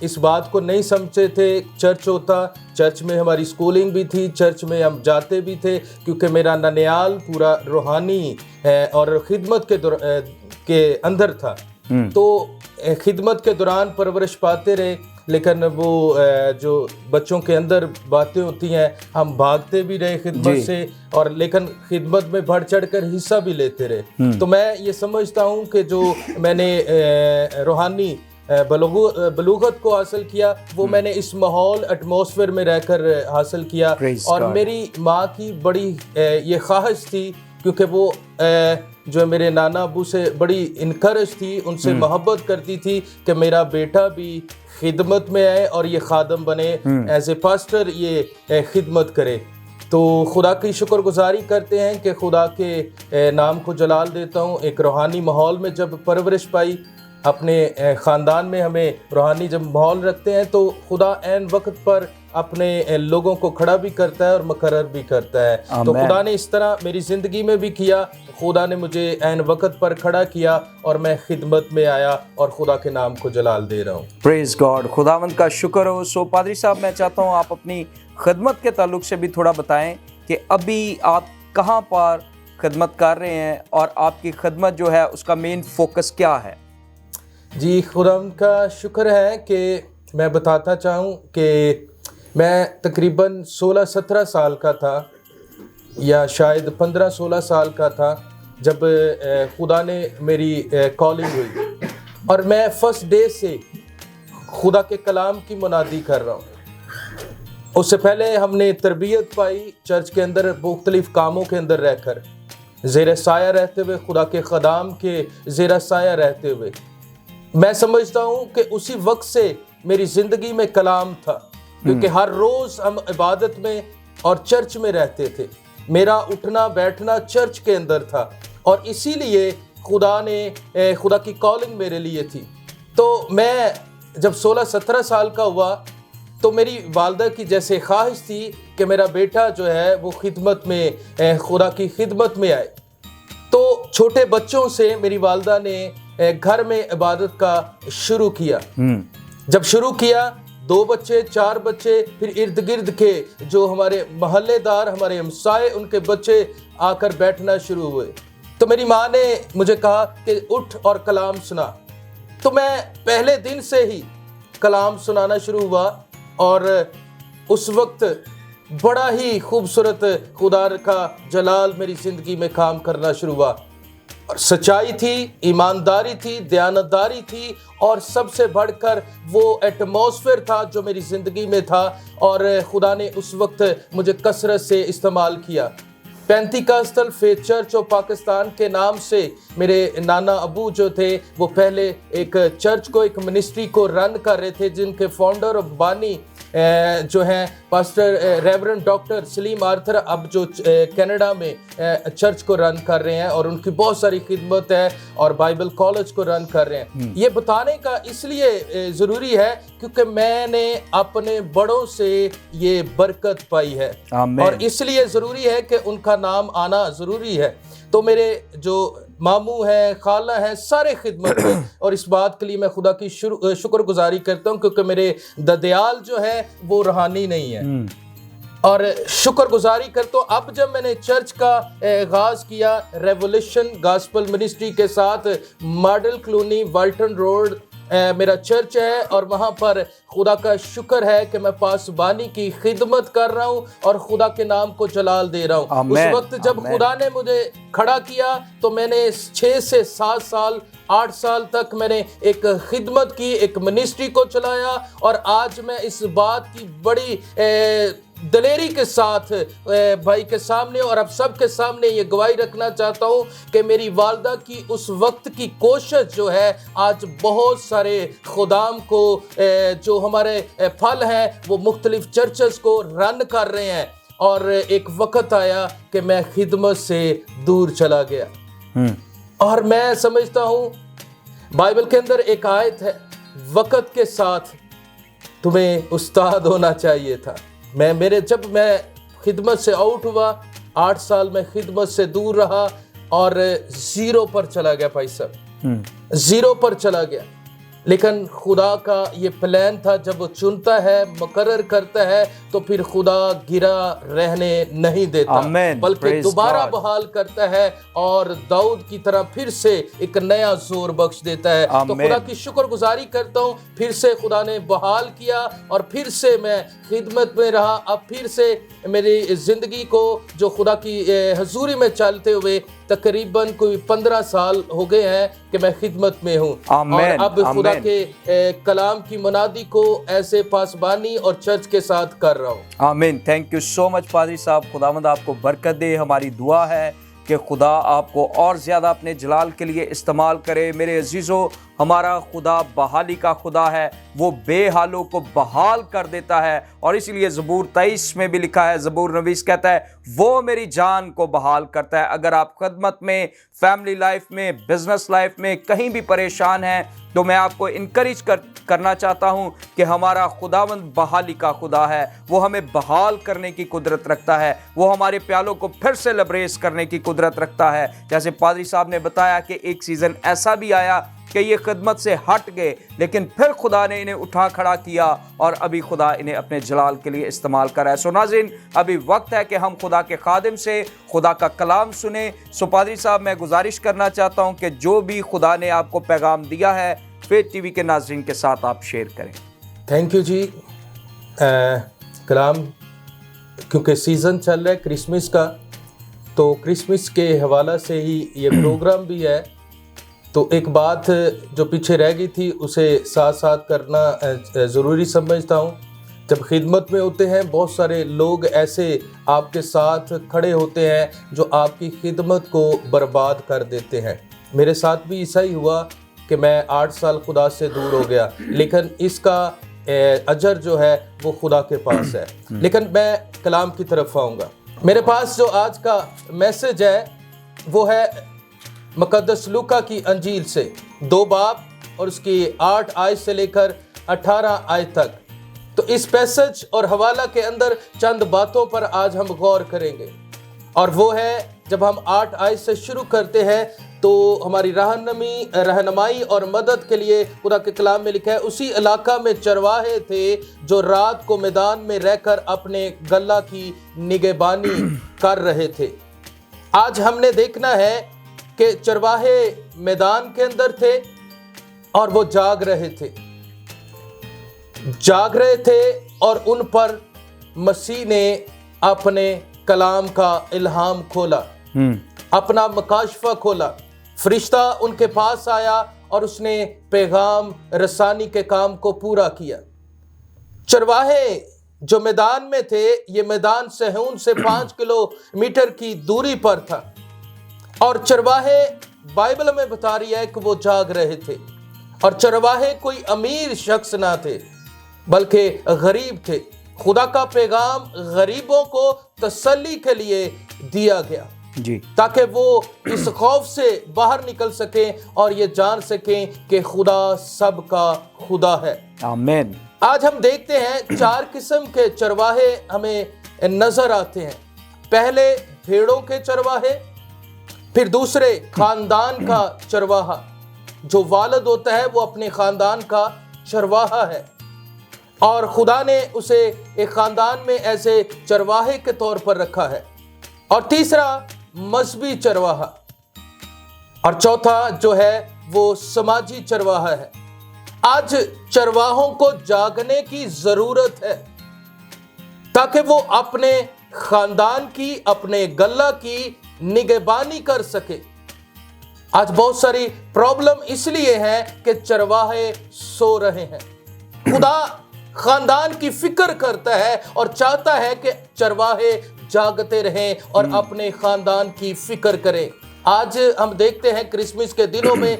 اس بات کو نہیں سمجھتے تھے چرچ ہوتا، چرچ میں ہماری سکولنگ بھی تھی، چرچ میں ہم جاتے بھی تھے، کیونکہ میرا ننیال پورا روحانی اور خدمت کے اندر تھا، تو خدمت کے دوران پرورش پاتے رہے، لیکن وہ جو بچوں کے اندر باتیں ہوتی ہیں ہم بھاگتے بھی رہے خدمت سے، اور لیکن خدمت میں بڑھ چڑھ کر حصہ بھی لیتے رہے۔ تو میں یہ سمجھتا ہوں کہ جو میں نے روحانی بلوغت کو حاصل کیا وہ میں نے اس ماحول ایٹماسفیئر میں رہ کر حاصل کیا، اور میری ماں کی بڑی یہ خواہش تھی، کیونکہ وہ جو میرے نانا ابو سے بڑی انکرج تھی، ان سے محبت کرتی تھی کہ میرا بیٹا بھی خدمت میں آئے اور یہ خادم بنے، ایز اے پاسٹر یہ خدمت کرے۔ تو خدا کی شکر گزاری کرتے ہیں کہ خدا کے نام کو جلال دیتا ہوں۔ ایک روحانی ماحول میں جب پرورش پائی، اپنے خاندان میں ہمیں روحانی جب ماحول رکھتے ہیں تو خدا عین وقت پر اپنے لوگوں کو کھڑا بھی کرتا ہے اور مقرر بھی کرتا ہے۔ تو خدا نے اس طرح میری زندگی میں بھی کیا، خدا نے مجھے عین وقت پر کھڑا کیا اور میں خدمت میں آیا اور خدا کے نام کو جلال دے رہا ہوں۔ پریز گاڈ، خداوند کا شکر ہو۔ سو پادری صاحب، میں چاہتا ہوں آپ اپنی خدمت کے تعلق سے بھی تھوڑا بتائیں کہ ابھی آپ کہاں پر خدمت کر رہے ہیں اور آپ کی خدمت جو ہے اس کا مین فوکس کیا ہے؟ جی، خداوند کا شکر ہے کہ میں بتاتا چاہوں کہ میں تقریباً 16-17 سال کا تھا، یا شاید 15-16 سال کا تھا، جب خدا نے میری کالنگ ہوئی، اور میں فرسٹ ڈے سے خدا کے کلام کی منادی کر رہا ہوں۔ اس سے پہلے ہم نے تربیت پائی چرچ کے اندر، مختلف کاموں کے اندر رہ کر، زیر سایہ رہتے ہوئے، خدا کے خدام کے زیر سایہ رہتے ہوئے۔ میں سمجھتا ہوں کہ اسی وقت سے میری زندگی میں کلام تھا، کیونکہ ہر روز ہم عبادت میں اور چرچ میں رہتے تھے، میرا اٹھنا بیٹھنا چرچ کے اندر تھا، اور اسی لیے خدا کی کالنگ میرے لیے تھی۔ تو میں جب 16-17 سال کا ہوا تو میری والدہ کی جیسے خواہش تھی کہ میرا بیٹا جو ہے وہ خدمت میں، خدا کی خدمت میں آئے، تو چھوٹے بچوں سے میری والدہ نے گھر میں عبادت کا شروع کیا۔ جب شروع کیا 2 بچے 4 بچے، پھر ارد گرد کے جو ہمارے محلے دار، ہمارے ہمسائے، ان کے بچے آ کر بیٹھنا شروع ہوئے، تو میری ماں نے مجھے کہا کہ اٹھ اور کلام سنا۔ تو میں پہلے دن سے ہی کلام سنانا شروع ہوا، اور اس وقت بڑا ہی خوبصورت خدا کا جلال میری زندگی میں کام کرنا شروع ہوا، اور سچائی تھی، ایمانداری تھی، دیانتداری تھی، اور سب سے بڑھ کر وہ ایٹماسفیئر تھا جو میری زندگی میں تھا، اور خدا نے اس وقت مجھے کثرت سے استعمال کیا۔ پینتیکاسٹل فیتھ چرچ آف پاکستان کے نام سے میرے نانا ابو جو تھے وہ پہلے ایک چرچ کو، ایک منسٹری کو رن کر رہے تھے، جن کے فاؤنڈر اور بانی جو ہیں پاسٹر ریورنڈ ڈاکٹر سلیم آرتھر، اب جو کینیڈا میں چرچ کو رن کر رہے ہیں، اور ان کی بہت ساری خدمت ہے، اور بائبل کالج کو رن کر رہے ہیں۔ یہ بتانے کا اس لیے ضروری ہے کیونکہ میں نے اپنے بڑوں سے یہ برکت پائی ہے، اور اس لیے ضروری ہے کہ ان کا نام آنا ضروری ہے۔ تو میرے جو ماموں ہیں، خالہ ہیں، سارے خدمت میں، اور اس بات کے لیے میں خدا کی شکر گزاری کرتا ہوں کیونکہ میرے ددیال جو ہے وہ روحانی نہیں ہے، اور شکر گزاری کرتا ہوں۔ اب جب میں نے چرچ کا آغاز کیا ریولیوشن گاسپل منسٹری کے ساتھ، ماڈل کلونی والٹن روڈ میرا چرچ ہے، اور وہاں پر خدا کا شکر ہے کہ میں پاسبانی کی خدمت کر رہا ہوں اور خدا کے نام کو جلال دے رہا ہوں۔ اس وقت جب خدا نے مجھے کھڑا کیا تو میں نے 6 سے 7 سال 8 سال تک میں نے ایک خدمت کی، ایک منسٹری کو چلایا، اور آج میں اس بات کی بڑی دلیری کے ساتھ بھائی کے سامنے اور اب سب کے سامنے یہ گواہی رکھنا چاہتا ہوں کہ میری والدہ کی اس وقت کی کوشش جو ہے آج بہت سارے خدام کو جو ہمارے پھل ہیں وہ مختلف چرچز کو رن کر رہے ہیں، اور ایک وقت آیا کہ میں خدمت سے دور چلا گیا۔ اور میں سمجھتا ہوں بائبل کے اندر ایک آیت ہے، وقت کے ساتھ تمہیں استاد ہونا چاہیے تھا۔ جب میں خدمت سے آؤٹ ہوا، 8 سال میں خدمت سے دور رہا، اور 0 پر چلا گیا، بھائی صاحب 0 پر چلا گیا۔ لیکن خدا کا یہ پلان تھا، جب وہ چنتا ہے، مقرر کرتا ہے، تو پھر خدا گرا رہنے نہیں دیتا، آمین، بلکہ praise دوبارہ God. بحال کرتا ہے اور داؤد کی طرح پھر سے ایک نیا زور بخش دیتا ہے۔ تو آمین. خدا کی شکر گزاری کرتا ہوں، پھر سے خدا نے بحال کیا اور پھر سے میں خدمت میں رہا۔ اب پھر سے میری زندگی کو جو خدا کی حضوری میں چلتے ہوئے تقریباً کوئی 15 سال ہو گئے ہیں کہ میں خدمت میں ہوں، آمین، اور اب خدا آمین. کے کلام کی منادی کو ایسے پاسبانی اور چرچ کے ساتھ کر رہا ہوں۔ آمین. تھینک یو سو مچ پادری صاحب، خداوند آپ کو برکت دے۔ ہماری دعا ہے کہ خدا آپ کو اور زیادہ اپنے جلال کے لیے استعمال کرے۔ میرے عزیزو، ہمارا خدا بحالی کا خدا ہے، وہ بے حالوں کو بحال کر دیتا ہے، اور اسی لیے زبور 23 میں بھی لکھا ہے، زبور نویس کہتا ہے وہ میری جان کو بحال کرتا ہے۔ اگر آپ خدمت میں، فیملی لائف میں، بزنس لائف میں کہیں بھی پریشان ہیں تو میں آپ کو انکریج کرنا چاہتا ہوں کہ ہمارا خداوند بحالی کا خدا ہے، وہ ہمیں بحال کرنے کی قدرت رکھتا ہے، وہ ہمارے پیالوں کو پھر سے لبریز کرنے کی قدرت رکھتا ہے۔ جیسے پادری صاحب نے بتایا کہ ایک سیزن ایسا بھی آیا کہ یہ خدمت سے ہٹ گئے، لیکن پھر خدا نے انہیں اٹھا کھڑا کیا اور ابھی خدا انہیں اپنے جلال کے لیے استعمال کر رہا ہے۔ سو ناظرین، ابھی وقت ہے کہ ہم خدا کے خادم سے خدا کا کلام سنیں۔ سو پادری صاحب، میں گزارش کرنا چاہتا ہوں کہ جو بھی خدا نے آپ کو پیغام دیا ہے فیت ٹی وی کے ناظرین کے ساتھ آپ شیئر کریں۔ تھینک یو جی۔ کلام کیونکہ سیزن چل رہا ہے کرسمس کا، تو کرسمس کے حوالہ سے ہی یہ پروگرام بھی ہے، تو ایک بات جو پیچھے رہ گئی تھی اسے ساتھ ساتھ کرنا ضروری سمجھتا ہوں۔ جب خدمت میں ہوتے ہیں، بہت سارے لوگ ایسے آپ کے ساتھ کھڑے ہوتے ہیں جو آپ کی خدمت کو برباد کر دیتے ہیں۔ میرے ساتھ بھی ایسا ہی ہوا کہ میں 8 سال خدا سے دور ہو گیا، لیکن اس کا اجر جو ہے وہ خدا کے پاس ہے۔ لیکن میں کلام کی طرف آؤں گا۔ میرے پاس جو آج کا میسج ہے وہ ہے مقدس لوکا کی انجیل سے 2 باب اور اس کی 8 آیت سے لے کر 18 آیت تک۔ تو اس پیسج اور حوالہ کے اندر چند باتوں پر آج ہم غور کریں گے، اور وہ ہے جب ہم 8 آیت سے شروع کرتے ہیں تو ہماری رہنمائی اور مدد کے لیے خدا کے کلام میں لکھا ہے، اسی علاقہ میں چرواہے تھے جو رات کو میدان میں رہ کر اپنے گلہ کی نگہبانی کر رہے تھے۔ آج ہم نے دیکھنا ہے کہ چرواہے میدان کے اندر تھے اور وہ جاگ رہے تھے اور ان پر مسیح نے اپنے کلام کا الہام کھولا، اپنا مکاشفہ کھولا۔ فرشتہ ان کے پاس آیا اور اس نے پیغام رسانی کے کام کو پورا کیا۔ چرواہے جو میدان میں تھے، یہ میدان صہیون سے 5 کلومیٹر کی دوری پر تھا، اور چرواہے بائبل میں بتا رہی ہے کہ وہ جاگ رہے تھے، اور چرواہے کوئی امیر شخص نہ تھے بلکہ غریب تھے۔ خدا کا پیغام غریبوں کو تسلی کے لیے دیا گیا جی، تاکہ وہ اس خوف سے باہر نکل سکیں اور یہ جان سکیں کہ خدا سب کا خدا ہے۔ آمین۔ آج ہم دیکھتے ہیں 4 قسم کے چرواہے ہمیں نظر آتے ہیں۔ پہلے بھیڑوں کے چرواہے، پھر دوسرے خاندان کا چرواہا، جو والد ہوتا ہے وہ اپنے خاندان کا چرواہا ہے، اور خدا نے اسے ایک خاندان میں ایسے چرواہے کے طور پر رکھا ہے۔ اور تیسرا مذہبی چرواہا، اور چوتھا جو ہے وہ سماجی چرواہا ہے۔ آج چرواہوں کو جاگنے کی ضرورت ہے تاکہ وہ اپنے خاندان کی، اپنے گلہ کی نگہبانی کر سکے۔ آج بہت ساری پرابلم اس لیے ہے کہ چرواہے سو رہے ہیں۔ خدا خاندان کی فکر کرتا ہے اور چاہتا ہے کہ چرواہے جاگتے رہیں اور اپنے خاندان کی فکر کریں۔ آج ہم دیکھتے ہیں کرسمس کے دنوں میں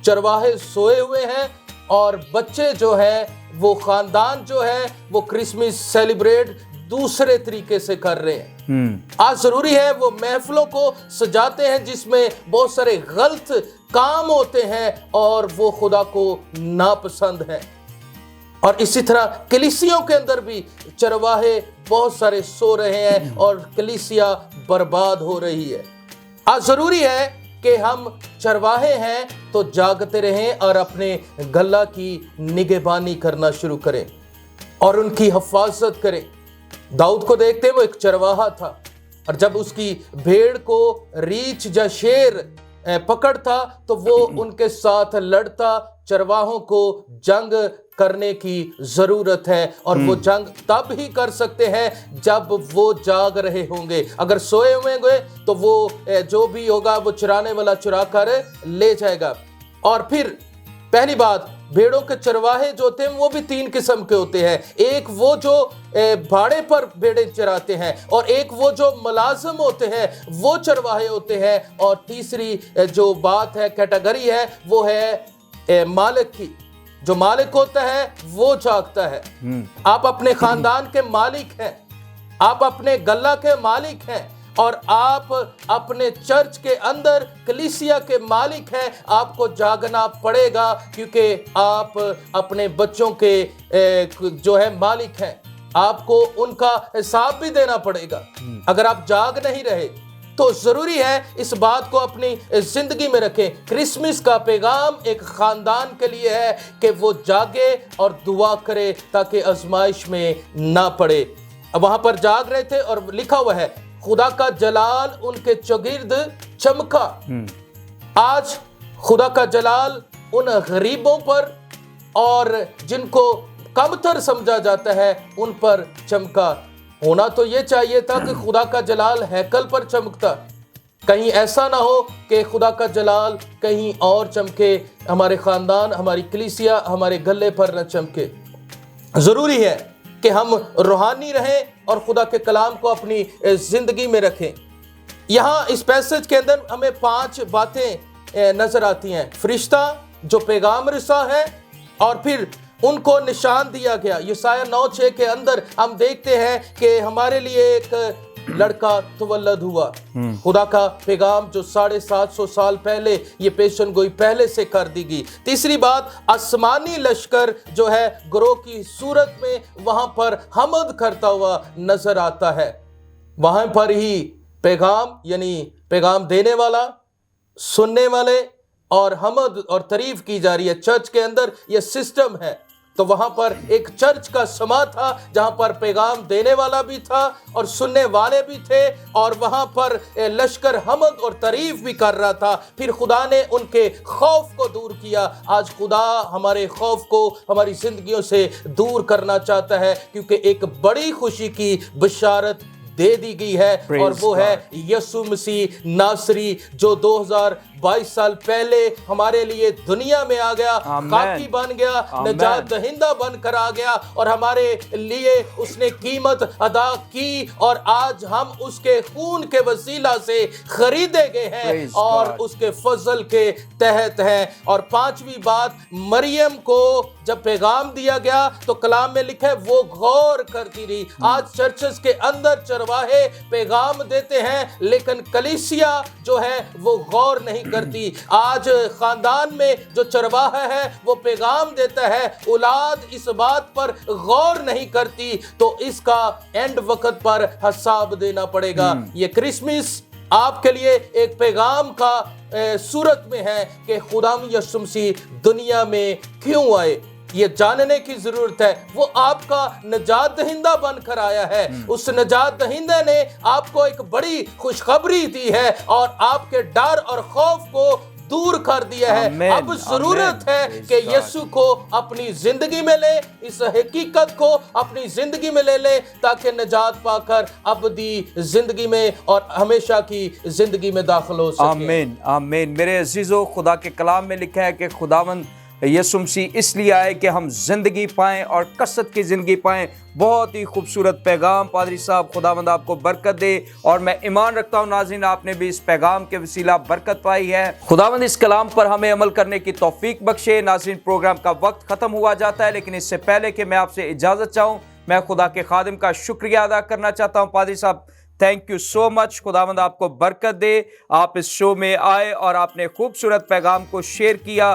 چرواہے سوئے ہوئے ہیں، اور بچے جو ہیں، وہ خاندان جو ہے وہ کرسمس سیلیبریٹ دوسرے طریقے سے کر رہے ہیں۔ آج ضروری ہے وہ محفلوں کو سجاتے ہیں جس میں بہت سارے غلط کام ہوتے ہیں اور وہ خدا کو ناپسند ہیں۔ اور اسی طرح کلیسیوں کے اندر بھی چرواہے بہت سارے سو رہے ہیں اور کلیسیا برباد ہو رہی ہے۔ آج ضروری ہے کہ ہم چرواہے ہیں تو جاگتے رہیں اور اپنے گلہ کی نگہبانی کرنا شروع کریں اور ان کی حفاظت کریں۔ داؤد کو دیکھتے وہ ایک چرواہا تھا، اور جب اس کی بھیڑ کو ریچھ یا شیر پکڑتا تو وہ ان کے ساتھ لڑتا۔ چرواہوں کو جنگ کرنے کی ضرورت ہے، اور وہ جنگ تب ہی کر سکتے ہیں جب وہ جاگ رہے ہوں گے۔ اگر سوئے ہوئے گے تو وہ جو بھی ہوگا وہ چرانے والا چرا کر لے جائے گا۔ اور پھر پہلی بات، بھیڑوں کے چرواہے جو ہوتے ہیں وہ بھی 3 قسم کے ہوتے ہیں۔ ایک وہ جو بھاڑے پر بھیڑیں چراتے ہیں، اور ایک وہ جو ملازم ہوتے ہیں وہ چرواہے ہوتے ہیں، اور تیسری جو بات ہے، کیٹیگری ہے، وہ ہے مالک کی۔ جو مالک ہوتا ہے وہ جاگتا ہے۔ آپ اپنے خاندان کے مالک ہیں، آپ اپنے گلہ کے مالک ہیں، اور آپ اپنے چرچ کے اندر کلیسیا کے مالک ہیں۔ آپ کو جاگنا پڑے گا، کیونکہ آپ اپنے بچوں کے جو ہے مالک ہیں۔ آپ کو ان کا حساب بھی دینا پڑے گا۔ اگر آپ جاگ نہیں رہے تو ضروری ہے اس بات کو اپنی زندگی میں رکھیں۔ کرسمس کا پیغام ایک خاندان کے لیے ہے کہ وہ جاگے اور دعا کرے تاکہ آزمائش میں نہ پڑے۔ وہاں پر جاگ رہے تھے، اور لکھا ہوا ہے خدا کا جلال ان کے چگرد چمکا۔ آج خدا کا جلال ان غریبوں پر اور جن کو کمتر سمجھا جاتا ہے ان پر چمکا۔ ہونا تو یہ چاہیے تھا کہ خدا کا جلال ہیکل پر چمکتا، کہیں ایسا نہ ہو کہ خدا کا جلال کہیں اور چمکے، ہمارے خاندان، ہماری کلیسیا، ہمارے گلے پر نہ چمکے۔ ضروری ہے کہ ہم روحانی رہیں اور خدا کے کلام کو اپنی زندگی میں رکھیں۔ یہاں اس پیسج کے اندر ہمیں 5 باتیں نظر آتی ہیں۔ فرشتہ جو پیغام رساں ہے، اور پھر ان کو نشان دیا گیا۔ یسایہ 9:6 کے اندر ہم دیکھتے ہیں کہ ہمارے لیے ایک لڑکا تولد ہوا۔ خدا کا پیغام جو 750 سال پہلے یہ پیشن گوئی پہلے سے کر دی گئی۔ تیسری بات، آسمانی لشکر جو ہے گروہ کی صورت میں وہاں پر حمد کرتا ہوا نظر آتا ہے۔ وہاں پر ہی پیغام، یعنی پیغام دینے والا، سننے والے، اور حمد اور تعریف کی جا رہی ہے۔ چرچ کے اندر یہ سسٹم ہے۔ تو وہاں پر ایک چرچ کا سما تھا جہاں پر پیغام دینے والا بھی تھا اور سننے والے بھی تھے، اور وہاں پر لشکر حمد اور تعریف بھی کر رہا تھا۔ پھر خدا نے ان کے خوف کو دور کیا۔ آج خدا ہمارے خوف کو ہماری زندگیوں سے دور کرنا چاہتا ہے، کیونکہ ایک بڑی خوشی کی بشارت دے دی گئی ہے، اور وہ ہے یسوع مسیح ناصری، جو 2022 سال پہلے ہمارے لیے دنیا میں آ گیا، خاکی بن گیا، نجات دہندہ بن کر آ گیا، اور ہمارے لیے اس نے قیمت ادا کی، اور آج ہم اس کے خون کے وسیلہ سے خریدے گئے ہیں اور اس کے فضل کے تحت ہیں۔ اور 5ویں بات، مریم کو جب پیغام دیا گیا تو کلام میں لکھا ہے وہ غور کرتی رہی۔ آج چرچز کے اندر چرواہے پیغام دیتے ہیں، لیکن کلیسیا جو ہے وہ غور نہیں کرتی۔ آج خاندان میں جو چرواہا ہے وہ پیغام دیتا ہے، اولاد اس بات پر غور نہیں کرتی، تو اس کا اینڈ وقت پر حساب دینا پڑے گا۔ یہ کرسمس آپ کے لیے ایک پیغام کا صورت میں ہے کہ خدا یسوع مسیح دنیا میں کیوں آئے۔ یہ جاننے کی ضرورت ہے، وہ آپ کا نجات دہندہ بن کر آیا ہے۔ اس نجات دہندے نے آپ کو ایک بڑی خوشخبری دی ہے اور آپ کے ڈر اور خوف کو دور کر دیا ہے۔ اب ضرورت ہے کہ یسوع کو اپنی زندگی میں لے، اس حقیقت کو اپنی زندگی میں لے لے، تاکہ نجات پا کر ابدی زندگی میں اور ہمیشہ کی زندگی میں داخل ہو سکے۔ آمین آمین۔ میرے عزیزو، خدا کے کلام میں لکھا ہے کہ خداوند یسوع مسیح اس لیے آئے کہ ہم زندگی پائیں اور کثرت کی زندگی پائیں۔ بہت ہی خوبصورت پیغام پادری صاحب، خداوند آپ کو برکت دے، اور میں ایمان رکھتا ہوں ناظرین آپ نے بھی اس پیغام کے وسیلہ برکت پائی ہے۔ خداوند اس کلام پر ہمیں عمل کرنے کی توفیق بخشے۔ ناظرین، پروگرام کا وقت ختم ہوا جاتا ہے، لیکن اس سے پہلے کہ میں آپ سے اجازت چاہوں، میں خدا کے خادم کا شکریہ ادا کرنا چاہتا ہوں۔ پادری صاحب، تھینک یو سو مچ۔ خداوند آپ کو برکت دے، آپ اس شو میں آئے اور آپ نے خوبصورت پیغام کو شیئر کیا۔